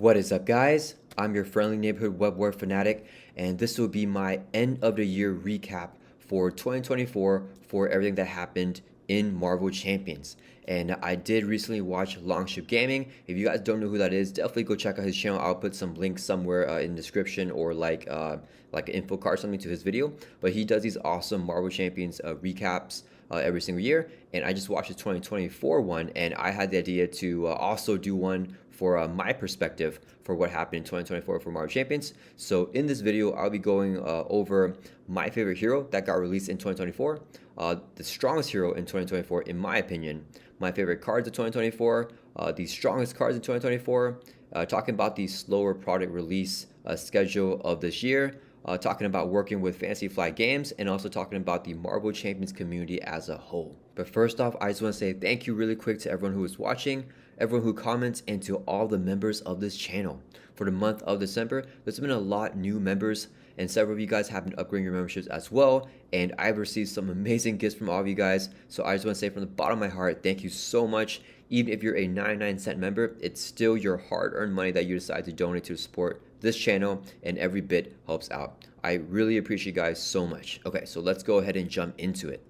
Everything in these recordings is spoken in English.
What is up, guys? I'm your friendly neighborhood web war fanatic, and this will be my end of the year recap for 2024 for everything that happened in Marvel Champions. And I did recently watch Longship Gaming. If you guys don't know who that is, definitely go check out his channel. I'll put some links somewhere in the description or like an info card or something to his video. But he does these awesome Marvel Champions recaps every single year. And I just watched the 2024 one, and I had the idea to also do one for my perspective for what happened in 2024 for Marvel Champions. So in this video, I'll be going over my favorite hero that got released in 2024, the strongest hero in 2024 in my opinion, my favorite cards of 2024, the strongest cards in 2024, talking about the slower product release schedule of this year, talking about working with Fantasy Flight Games, and also talking about the Marvel Champions community as a whole. But first off, I just want to say thank you really quick to everyone who is watching, everyone who comments, and to all the members of this channel. For the month of December, there's been a lot new members, and several of you guys have been upgrading your memberships as well, and I've received some amazing gifts from all of you guys. So I just want to say from the bottom of my heart, thank you so much. Even if you're a 99-cent member, it's still your hard-earned money that you decide to donate to support this channel, and every bit helps out. I really appreciate you guys so much. Okay, so let's go ahead and jump into it.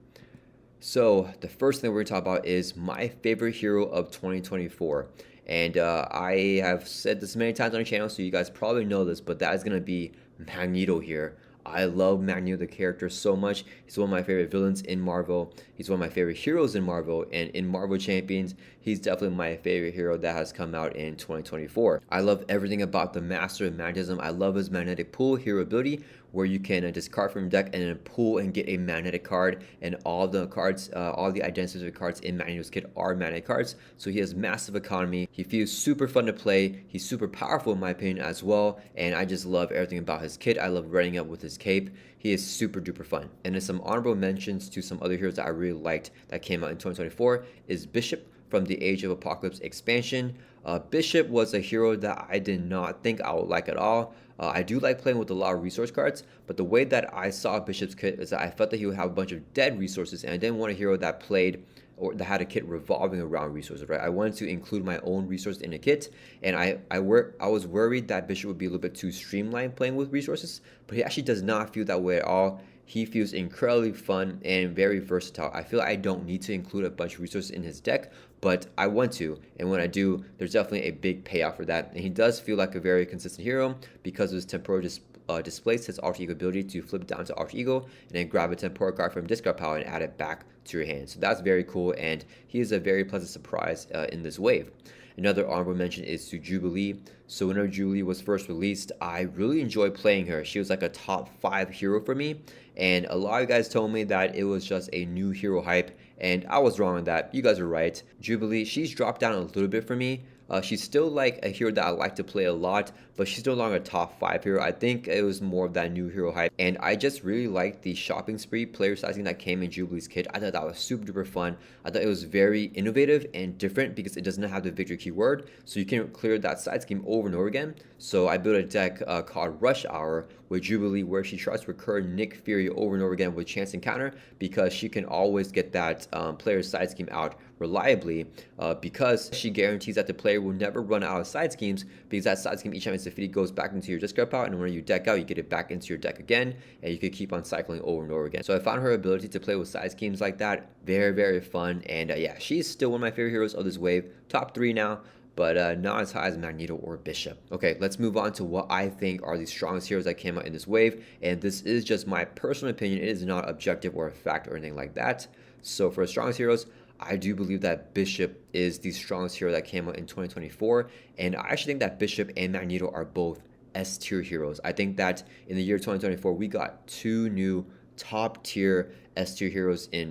So the first thing we're gonna talk about is my favorite hero of 2024. And I have said this many times on the channel, so you guys probably know this, but that is gonna be Magneto here. I love Magneto the character so much. He's one of my favorite villains in Marvel. He's one of my favorite heroes in Marvel, and in Marvel Champions, he's definitely my favorite hero that has come out in 2024. I love everything about the Master of Magnetism. I love his magnetic pull hero ability, where you can discard from your deck and then pull and get a magnetic card, and all the cards, all the identity cards in Magneto's kit are magnetic cards. So he has massive economy. He feels super fun to play. He's super powerful in my opinion as well, and I just love everything about his kit. I love running up with his cape. He is super duper fun. And then some honorable mentions to some other heroes that I really liked that came out in 2024 is Bishop from the Age of Apocalypse expansion. Bishop was a hero that I did not think I would like at all. I do like playing with a lot of resource cards, but the way that I saw Bishop's kit is that I felt that he would have a bunch of dead resources, and I didn't want a hero that played or that had a kit revolving around resources, right? I wanted to include my own resources in a kit, and I was worried that Bishop would be a little bit too streamlined playing with resources, but he actually does not feel that way at all. He feels incredibly fun and very versatile. I feel like I don't need to include a bunch of resources in his deck, but I want to, and when I do, there's definitely a big payoff for that. And he does feel like a very consistent hero because of his temporal displace, his alter ego ability to flip down to alter ego and then grab a temporal card from discard pile and add it back to your hand. So that's very cool, and he is a very pleasant surprise in this wave. Another honorable mention is to Jubilee. So whenever Jubilee was first released, I really enjoyed playing her. She was like a top 5 hero for me, and a lot of guys told me that it was just a new hero hype, and I was wrong on that. You guys are right. Jubilee, she's dropped down a little bit for me. She's still like a hero that I like to play a lot, but she's no longer a top 5 hero. I think it was more of that new hero hype, and I just really liked the shopping spree player sizing that came in Jubilee's kit. I thought that was super duper fun. I thought it was very innovative and different because it doesn't have the victory keyword, so you can clear that side scheme over and over again. So I built a deck called Rush Hour with Jubilee, where she tries to recur Nick Fury over and over again with chance encounter, because she can always get that player side scheme out reliably, because she guarantees that the player will never run out of side schemes, because that side scheme each time it's defeated goes back into your discard pile, and when you deck out, you get it back into your deck again, and you can keep on cycling over and over again. So I found her ability to play with side schemes like that very, very fun, and yeah, she's still one of my favorite heroes of this wave. Top 3 now, but not as high as Magneto or Bishop. Okay, let's move on to what I think are the strongest heroes that came out in this wave, and this is just my personal opinion. It is not objective or a fact or anything like that. So for the strongest heroes, I do believe that Bishop is the strongest hero that came out in 2024, and I actually think that Bishop and Magneto are both S tier heroes. I think that in the year 2024, we got 2 new top tier S tier heroes in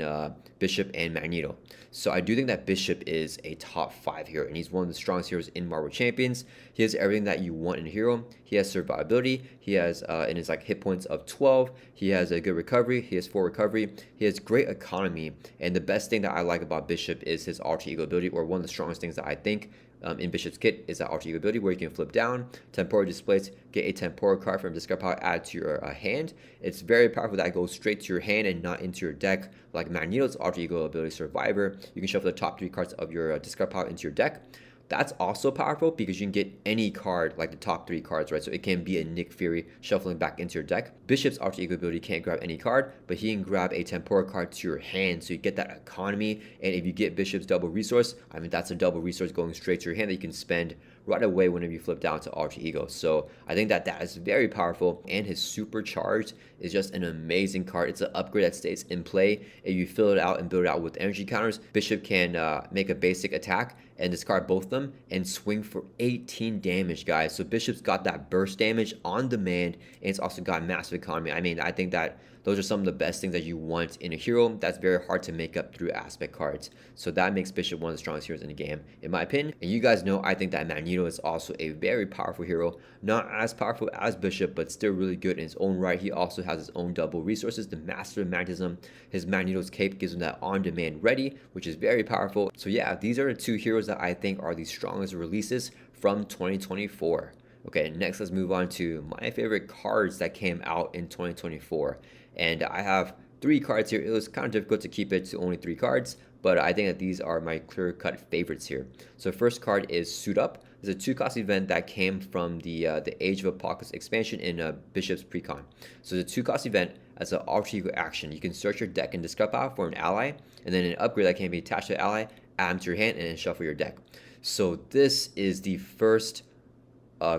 Bishop and Magneto. So I do think that Bishop is a top 5 hero, and he's one of the strongest heroes in Marvel Champions. He has everything that you want in a hero. He has survivability. He has in his like hit points of 12. He has a good recovery. He has 4 recovery. He has great economy, and the best thing that I like about Bishop is his alter ego ability, or one of the strongest things that I think in Bishop's kit is that alter ego ability, where you can flip down, temporal displace, get a temporal card from discard pile, add to your hand. It's very powerful that it goes straight to your hand and not into your deck, like Magneto's alter ego ability, Survivor. You can shuffle the top 3 cards of your discard pile into your deck. that's also powerful because you can get any card, like the top 3 cards, right? So it can be a Nick Fury shuffling back into your deck. Bishop's alter ego ability can't grab any card, but he can grab a Tempura card to your hand, so you get that economy. And if you get Bishop's double resource, I mean, that's a double resource going straight to your hand that you can spend right away whenever you flip down to alter ego. So I think that is very powerful, and his supercharged is just an amazing card. It's an upgrade that stays in play. If you fill it out and build it out with energy counters, Bishop can make a basic attack and discard both of them and swing for 18 damage, guys. So Bishop's got that burst damage on demand, and it's also got massive economy. I mean, I think that those are some of the best things that you want in a hero that's very hard to make up through aspect cards. So that makes Bishop one of the strongest heroes in the game, in my opinion. And you guys know I think that Magneto is also a very powerful hero. Not as powerful as Bishop, but still really good in his own right. He also has his own double resources, the Master of Magnetism. His Magneto's cape gives him that on-demand ready, which is very powerful. So yeah, these are the 2 heroes that I think are the strongest releases from 2024. Okay, next let's move on to my favorite cards that came out in 2024. And I have 3 cards here. It was kind of difficult to keep it to only 3 cards, but I think that these are my clear-cut favorites here. So first card is Suit Up. It's a 2-cost event that came from the Age of Apocalypse expansion in Bishop's Precon. So it's a 2-cost event as an alter ego action. You can search your deck and discard power for an ally, and then an upgrade that can be attached to the ally, add them to your hand, and then shuffle your deck. So this is the first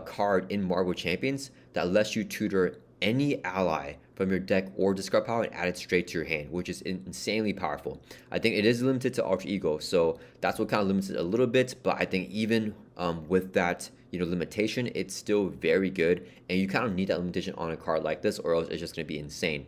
card in Marvel Champions that lets you tutor any ally from your deck or discard power and add it straight to your hand, which is insanely powerful. I think it is limited to alter ego, so that's what kind of limits it a little bit, but I think even with that limitation, it's still very good, and you kind of need that limitation on a card like this, or else it's just going to be insane.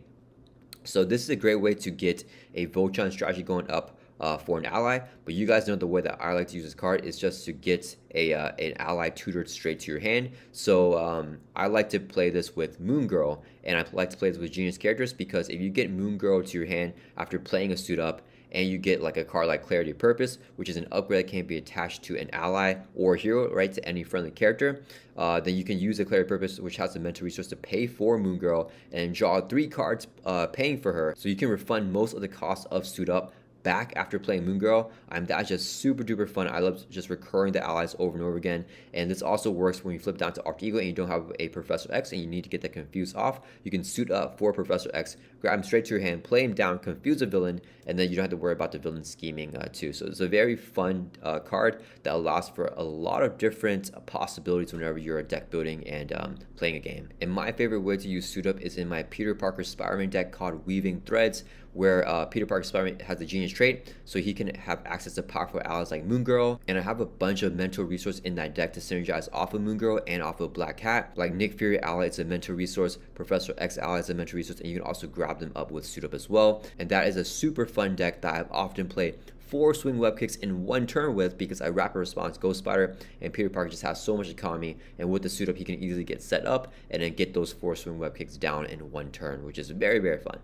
So this is a great way to get a Voltron strategy going up for an ally, but you guys know the way that I like to use this card is just to get an ally tutored straight to your hand. So I like to play this with Moon Girl, and I like to play this with Genius characters, because if you get Moon Girl to your hand after playing a Suit Up, and you get like a card like Clarity of Purpose, which is an upgrade that can be attached to an ally or hero, right, to any friendly character, then you can use the Clarity of Purpose, which has the mental resource to pay for Moon Girl, and draw 3 cards paying for her, so you can refund most of the cost of Suit Up back after playing Moon Girl. That's just super duper fun. I love just recurring the allies over and over again. And this also works when you flip down to Alter Ego and you don't have a Professor X and you need to get that confused off. You can Suit Up for Professor X, grab him straight to your hand, play him down, confuse a villain, and then you don't have to worry about the villain scheming too. So it's a very fun card that allows for a lot of different possibilities whenever you're deck building and playing a game. And my favorite way to use Suit Up is in my Peter Parker Spider-Man deck called Weaving Threads, where Peter Parker Spider-Man has the Genius trait, so he can have access to powerful allies like Moon Girl, and I have a bunch of mental resources in that deck to synergize off of Moon Girl and off of Black Cat. Like Nick Fury ally, it's a mental resource, Professor X ally is a mental resource, and you can also grab them up with Suit Up as well. And that is a super fun deck that I've often played 4 swing web kicks in 1 turn with, because I rapid response Ghost Spider, and Peter Parker just has so much economy, and with the Suit Up he can easily get set up and then get those 4 swing web kicks down in 1 turn, which is very, very fun.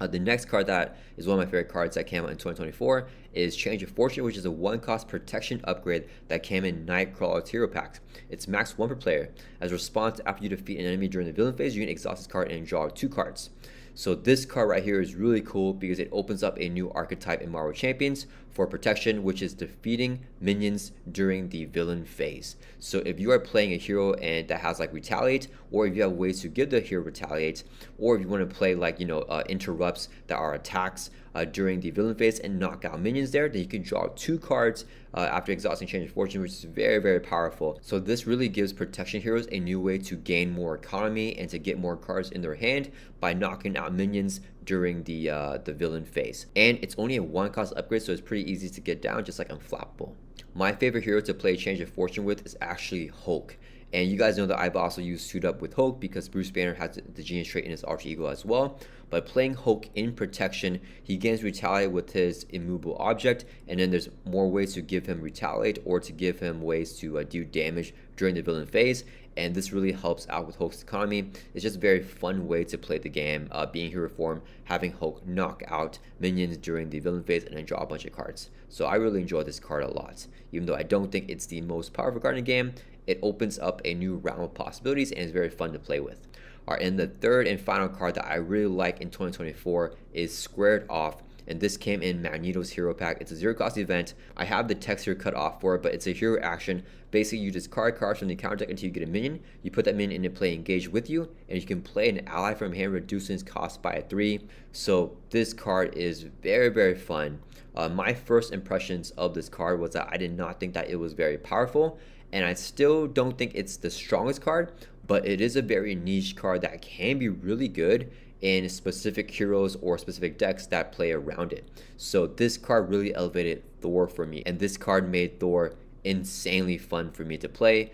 The next card that is one of my favorite cards that came out in 2024 is Change of Fortune, which is a 1-cost protection upgrade that came in Nightcrawler's Hero Pack. It's max 1 per player. As a response, after you defeat an enemy during the villain phase, you can exhaust this card and draw 2 cards. So this card right here is really cool because it opens up a new archetype in Marvel Champions for protection, which is defeating minions during the villain phase. So if you are playing a hero and that has like Retaliate, or if you have ways to give the hero Retaliate, or if you want to play like interrupts that are attacks during the villain phase and knock out minions there, then you can draw 2 cards after exhausting Change of Fortune, which is very, very powerful. So this really gives protection heroes a new way to gain more economy and to get more cards in their hand by knocking out minions during the villain phase. And it's only a 1-cost upgrade, so it's pretty easy to get down, just like Unflappable. My favorite hero to play Change of Fortune with is actually Hulk. And you guys know that I've also used Suit Up with Hulk because Bruce Banner has the Genius trait in his alter ego as well. But playing Hulk in protection, he gains Retaliate with his immovable object, and then there's more ways to give him Retaliate or to give him ways to do damage during the villain phase. And this really helps out with Hulk's economy. It's just a very fun way to play the game, being hero form, having Hulk knock out minions during the villain phase and then draw a bunch of cards. So I really enjoy this card a lot. Even though I don't think it's the most powerful card in the game, it opens up a new realm of possibilities and is very fun to play with. Alright, and the third and final card that I really like in 2024 is Squared Off. and this came in Magneto's hero pack. It's a 0-cost event. I have the text here cut off for it, but it's a hero action. Basically, you discard cards from the counter deck until you get a minion. You put that minion into play, engage with you, and you can play an ally from hand, reducing its cost by 3. So this card is very, very fun. My first impressions of this card was that I did not think that it was very powerful, and I still don't think it's the strongest card, but it is a very niche card that can be really good in specific heroes or specific decks that play around it. So this card really elevated Thor for me, and this card made Thor insanely fun for me to play.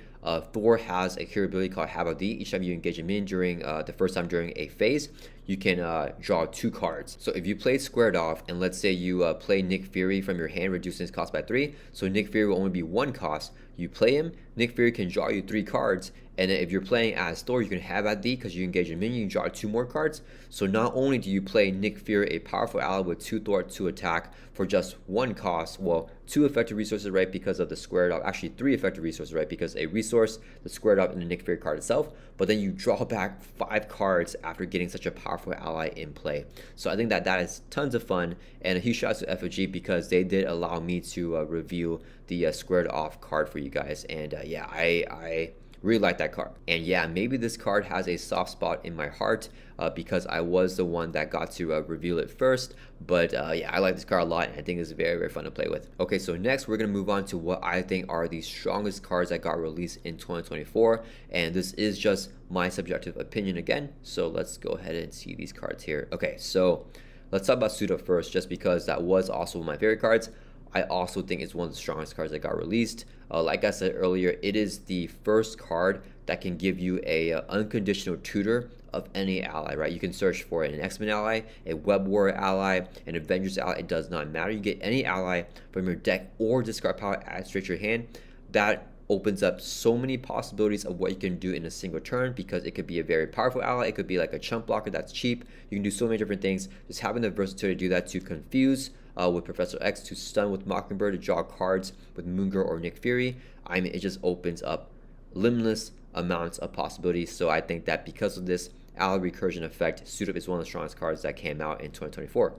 Thor has a hero ability called Have of Thee. Each time you engage a minion during the first time during a phase, you can draw 2 cards. So if you play squared off, and let's say you play Nick Fury from your hand, reducing his cost by 3, so Nick Fury will only be 1 cost. You play him, Nick Fury can draw you 3 cards, and then if you're playing as Thor, you can have at Thee because you engage a minion, you draw 2 more cards. So not only do you play Nick Fury, a powerful ally with 2 Thor to attack for just 1 cost, well, 2 effective resources, right, because of the squared off, actually 3 effective resources, right, because a resource, the squared off, and the Nick Fury card itself, but then you draw back 5 cards after getting such a powerful ally in play. So I think that that is tons of fun, and a huge shout out to FFG because they did allow me to review the squared off card for you guys, and yeah, I really like that card. And yeah, maybe this card has a soft spot in my heart because I was the one that got to reveal it first. But yeah, I like this card a lot, and I think it's very, very fun to play with. Okay, so next we're going to move on to what I think are the strongest cards that got released in 2024. And this is just my subjective opinion again. So let's go ahead and see these cards here. Okay, so let's talk about Suda first, just because that was also one of my favorite cards. I also think it's one of the strongest cards that got released. Like I said earlier, it is the first card that can give you a unconditional tutor of any ally, right? You can search for an X-Men ally, a Web Warrior ally, an Avengers ally. It does not matter. You get any ally from your deck or discard power, add straight to your hand. That opens up so many possibilities of what you can do in a single turn, because it could be a very powerful ally. It could be like a chump blocker that's cheap. You can do so many different things. Just having the versatility to do that, to confuse with Professor X, to stun with Mockingbird, to draw cards with Moon Girl or Nick Fury. I mean, it just opens up limitless amounts of possibilities. So I think that because of this ally recursion effect, Suit Up is one of the strongest cards that came out in 2024.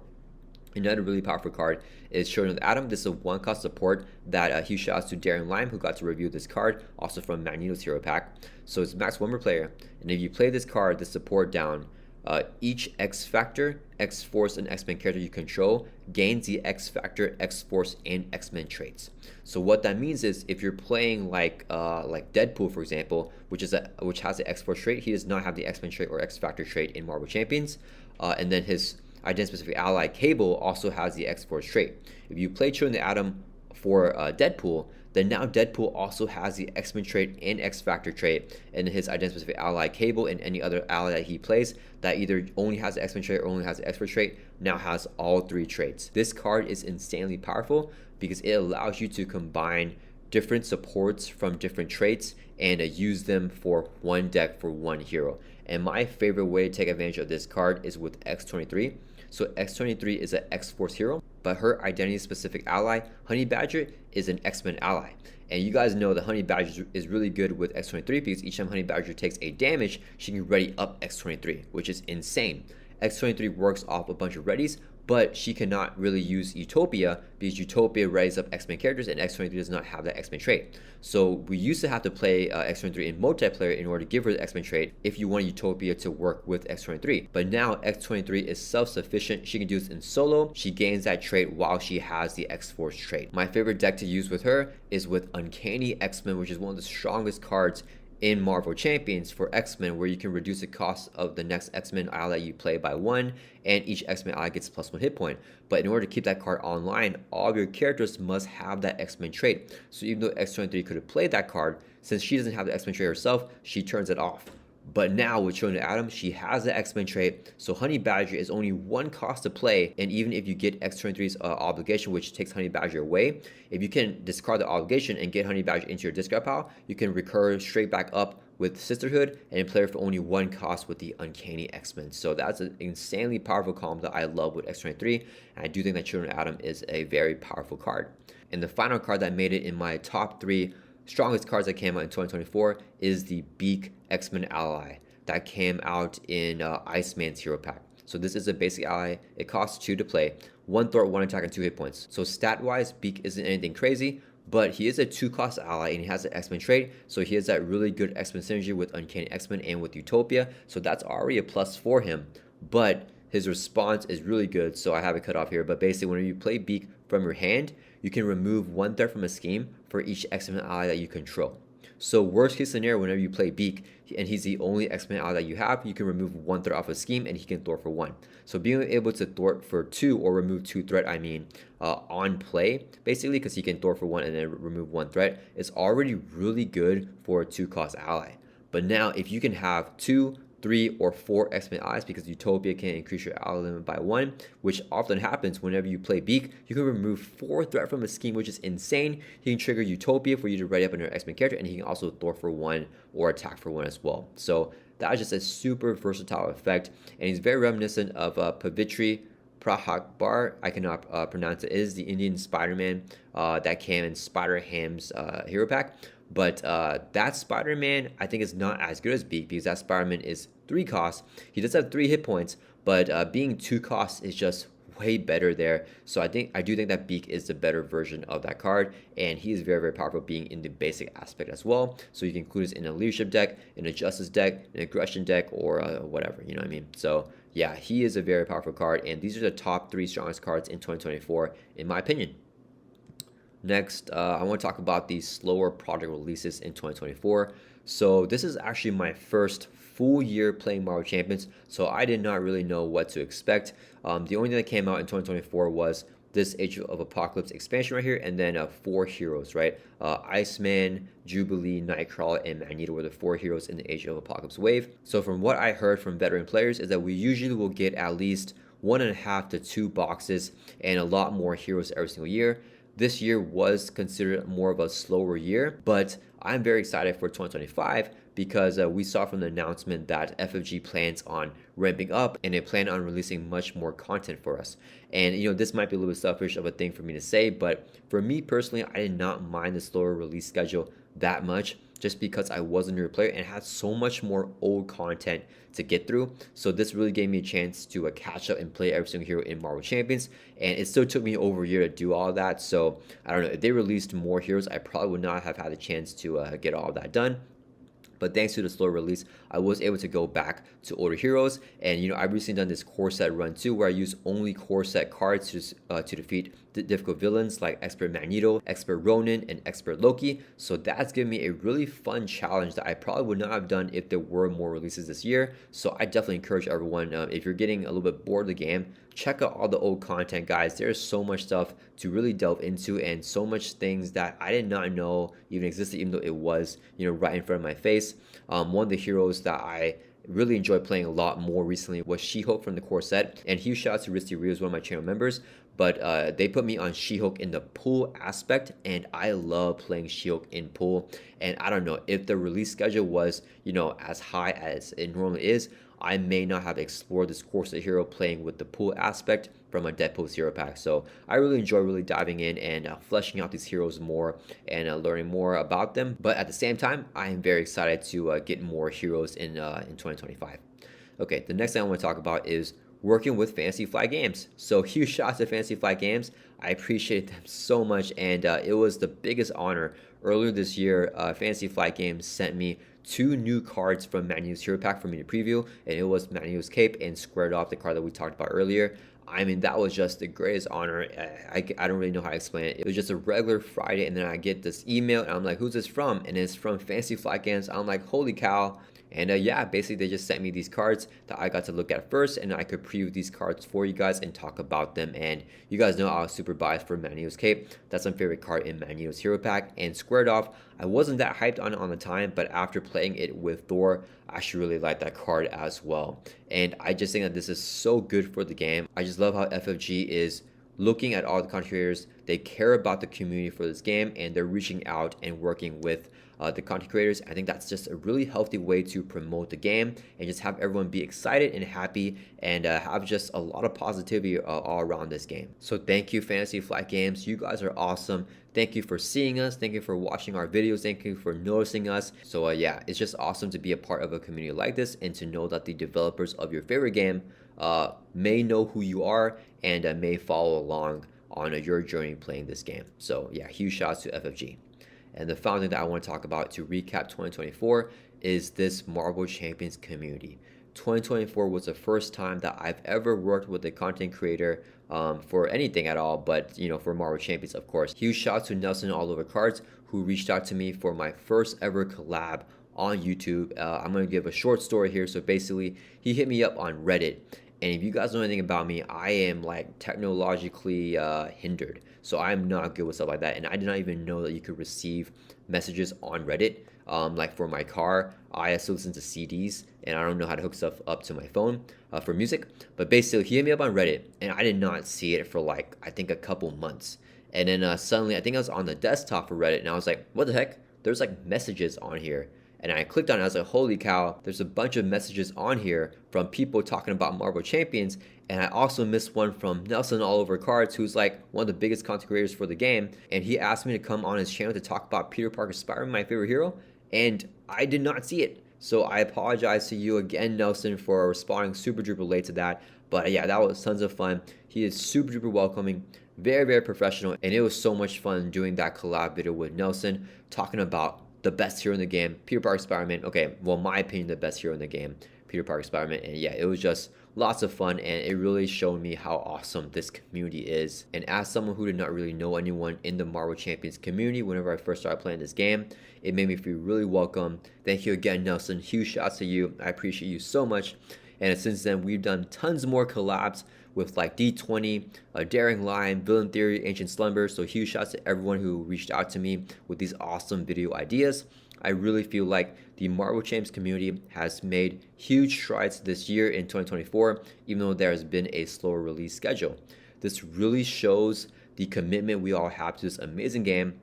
Another really powerful card is Children of the Atom. This is a 1-cost support that huge shout outs to Darren Lime, who got to review this card, also from Magneto's hero pack. So it's max 1 per player, and if you play this card, the support down, each X Factor, X Force, and X-Men character you control gains the X Factor, X Force, and X-Men traits. So what that means is, if you're playing like Deadpool, for example, which has the X Force trait, he does not have the X-Men trait or X Factor trait in Marvel Champions, and then his identity-specific ally Cable also has the X-Force trait. If you play Children of the Atom for Deadpool, then now Deadpool also has the X-Men trait and X-Factor trait, and his identity-specific ally Cable and any other ally that he plays that either only has the X-Men trait or only has the X-Force trait now has all 3 traits. This card is insanely powerful because it allows you to combine different supports from different traits and use them for one deck for one hero. And my favorite way to take advantage of this card is with X-23. So X-23 is an X-Force hero, but her identity-specific ally, Honey Badger, is an X-Men ally. And you guys know that Honey Badger is really good with X-23 because each time Honey Badger takes a damage, she can ready up X-23, which is insane. X-23 works off a bunch of readies, but she cannot really use Utopia because Utopia readies up X-Men characters and X-23 does not have that X-Men trait. So we used to have to play X-23 in multiplayer in order to give her the X-Men trait if you want Utopia to work with X-23. But now X-23 is self-sufficient. She can do this in solo. She gains that trait while she has the X-Force trait. My favorite deck to use with her is with Uncanny X-Men, which is one of the strongest cards in Marvel Champions for X-Men, where you can reduce the cost of the next X-Men ally you play by 1, and each X-Men ally gets +1 hit point. But in order to keep that card online, all of your characters must have that X-Men trait. So even though X-23 could have played that card, since she doesn't have the X-Men trait herself, she turns it off. But now with Children of the Atom, she has the X-Men trait, so Honey Badger is only 1 cost to play, and even if you get X-23's obligation, which takes Honey Badger away, if you can discard the obligation and get Honey Badger into your discard pile, you can recur straight back up with Sisterhood and play her for only 1 cost with the Uncanny X-Men. So that's an insanely powerful combo that I love with X-23, and I do think that Children of Atom is a very powerful card. And the final card that made it in my top 3 strongest cards that came out in 2024 is the Beak X-Men ally that came out in Iceman's hero pack. So this is a basic ally. It costs 2 to play. 1 threat, 1 attack, and 2 hit points. So stat-wise, Beak isn't anything crazy, but he is a 2-cost ally and he has an X-Men trait, so he has that really good X-Men synergy with Uncanny X-Men and with Utopia, so that's already a plus for him. But his response is really good, so I have it cut off here. But basically, whenever you play Beak from your hand, you can remove 1 threat from a scheme for each X-Men ally that you control. So worst case scenario, whenever you play Beak and he's the only X-Men ally that you have, you can remove 1 threat off a scheme and he can thwart for 1. So being able to thwart for 2, or remove 2 threat, on play, basically, because he can thwart for 1 and then remove 1 threat, is already really good for a 2-cost ally. But now if you can have 2, 3, or 4 X-Men allies, because Utopia can increase your ally limit by 1, which often happens whenever you play Beak, you can remove 4 threat from a scheme, which is insane. He can trigger Utopia for you to ready up on your X-Men character, and he can also thwart for 1 or attack for 1 as well. So that is just a super versatile effect, and he's very reminiscent of Pavitri Prahakbar. I cannot pronounce it. It is the Indian Spider-Man that came in Spider-Ham's hero pack. But that Spider-Man, I think, is not as good as Beak, because that Spider-Man is 3 costs. He does have 3 hit points, but being 2 costs is just way better there. So I do think that Beak is the better version of that card, and he is very, very powerful being in the basic aspect as well. So you can include this in a leadership deck, in a justice deck, an aggression deck, or whatever, you know what I mean? So yeah, he is a very powerful card, and these are the top 3 strongest cards in 2024, in my opinion. Next, I want to talk about the slower product releases in 2024. So this is actually my first full year playing Marvel Champions, so I did not really know what to expect. The only thing that came out in 2024 was this Age of Apocalypse expansion right here, and then 4 heroes, right? Iceman, Jubilee, Nightcrawler, and Magneto were the 4 heroes in the Age of Apocalypse wave. So from what I heard from veteran players is that we usually will get at least 1.5 to 2 boxes and a lot more heroes every single year. This year was considered more of a slower year, but I'm very excited for 2025 because we saw from the announcement that FFG plans on ramping up and they plan on releasing much more content for us. And this might be a little bit selfish of a thing for me to say, but for me personally, I did not mind the slower release schedule that much, just because I was a new player and had so much more old content to get through. So this really gave me a chance to catch up and play every single hero in Marvel Champions, and it still took me over a year to do all that. So I don't know, if they released more heroes, I probably would not have had a chance to get all that done. But thanks to the slow release, I was able to go back to older heroes. And I've recently done this core set run too, where I use only core set cards to defeat difficult villains like Expert Magneto, Expert Ronin, and Expert Loki. So that's given me a really fun challenge that I probably would not have done if there were more releases this year. So I definitely encourage everyone, if you're getting a little bit bored of the game, check out all the old content, guys. There's so much stuff to really delve into, and so much things that I did not know even existed, even though it was right in front of my face. One of the heroes that I really enjoyed playing a lot more recently was She-Hulk from the core set, and huge shout out to Risty Rios, one of my channel members. But they put me on She-Hulk in the pool aspect, and I love playing She-Hulk in pool. And I don't know, if the release schedule was as high as it normally is, I may not have explored this core set hero playing with the pool aspect from a Deadpool hero pack. So I really enjoy really diving in and fleshing out these heroes more and learning more about them. But at the same time, I am very excited to get more heroes in 2025. Okay, the next thing I want to talk about is working with Fantasy Flight Games. So huge shout out to Fantasy Flight Games. I appreciate them so much, and it was the biggest honor. Earlier this year, Fantasy Flight Games sent me 2 new cards from Magneto's hero pack for me to preview, and it was Magneto's Cape and Squared Off, the card that we talked about earlier. I mean, that was just the greatest honor. I don't really know how to explain it. It was just a regular Friday, and then I get this email, and I'm like, who's this from? And it's from Fantasy Flight Games. I'm like, holy cow. And yeah, basically they just sent me these cards that I got to look at first, and I could preview these cards for you guys and talk about them. And you guys know I was super biased for Magneto's Cape. That's my favorite card in Magneto's hero pack. And Squared Off, I wasn't that hyped on it on the time, but after playing it with Thor, I actually really like that card as well. And I just think that this is so good for the game. I just love how FFG is looking at all the content creators. They care about the community for this game, and they're reaching out and working with the content creators. I think that's just a really healthy way to promote the game and just have everyone be excited and happy and have just a lot of positivity all around this game. So thank you, Fantasy Flight Games. You guys are awesome. Thank you for seeing us. Thank you for watching our videos. Thank you for noticing us. So yeah, it's just awesome to be a part of a community like this and to know that the developers of your favorite game may know who you are and may follow along on your journey playing this game. So yeah, huge shouts to FFG. And the final thing that I want to talk about to recap 2024 is this Marvel Champions community. 2024 was the first time that I've ever worked with a content creator for anything at all, but for Marvel Champions, of course. Huge shout out to Nelson All Over Cards, who reached out to me for my first ever collab on YouTube. I'm gonna give a short story here. So basically, he hit me up on Reddit. And if you guys know anything about me, I am like technologically hindered. So I'm not good with stuff like that. And I did not even know that you could receive messages on Reddit. Like for my car, I still listen to CDs and I don't know how to hook stuff up to my phone for music. But basically, he hit me up on Reddit and I did not see it for like, I think a couple months. And then suddenly, I think I was on the desktop for Reddit and I was like, what the heck? There's like messages on here. And I clicked on it, I was like, holy cow, there's a bunch of messages on here from people talking about Marvel Champions. And I also missed one from Nelson All Over Cards, who's like one of the biggest content creators for the game. And he asked me to come on his channel to talk about Peter Parker Spider-Man, my favorite hero. And I did not see it. So I apologize to you again, Nelson, for responding super duper late to that. But yeah, that was tons of fun. He is super duper welcoming, very, very professional. And it was so much fun doing that collab video with Nelson, talking about the best hero in the game, Peter Parker Spider-Man. Okay, well, my opinion, the best hero in the game, Peter Parker Spider-Man. And yeah, it was just lots of fun, and it really showed me how awesome this community is. And as someone who did not really know anyone in the Marvel Champions community whenever I first started playing this game, it made me feel really welcome. Thank you again, Nelson. Huge shouts to you. I appreciate you so much. And since then, we've done tons more collabs with like D20, Daring Lion, Villain Theory, Ancient Slumber. So huge shouts to everyone who reached out to me with these awesome video ideas. I really feel like the Marvel Champs community has made huge strides this year in 2024, even though there has been a slower release schedule. This really shows the commitment we all have to this amazing game,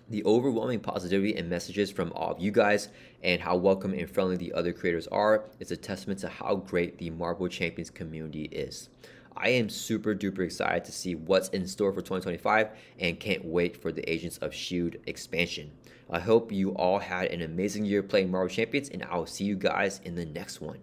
the overwhelming positivity and messages from all of you guys, and how welcome and friendly the other creators are. It's a testament to how great the Marvel Champions community is. I am super duper excited to see what's in store for 2025 and can't wait for the Agents of S.H.I.E.L.D. expansion. I hope you all had an amazing year playing Marvel Champions, and I will see you guys in the next one.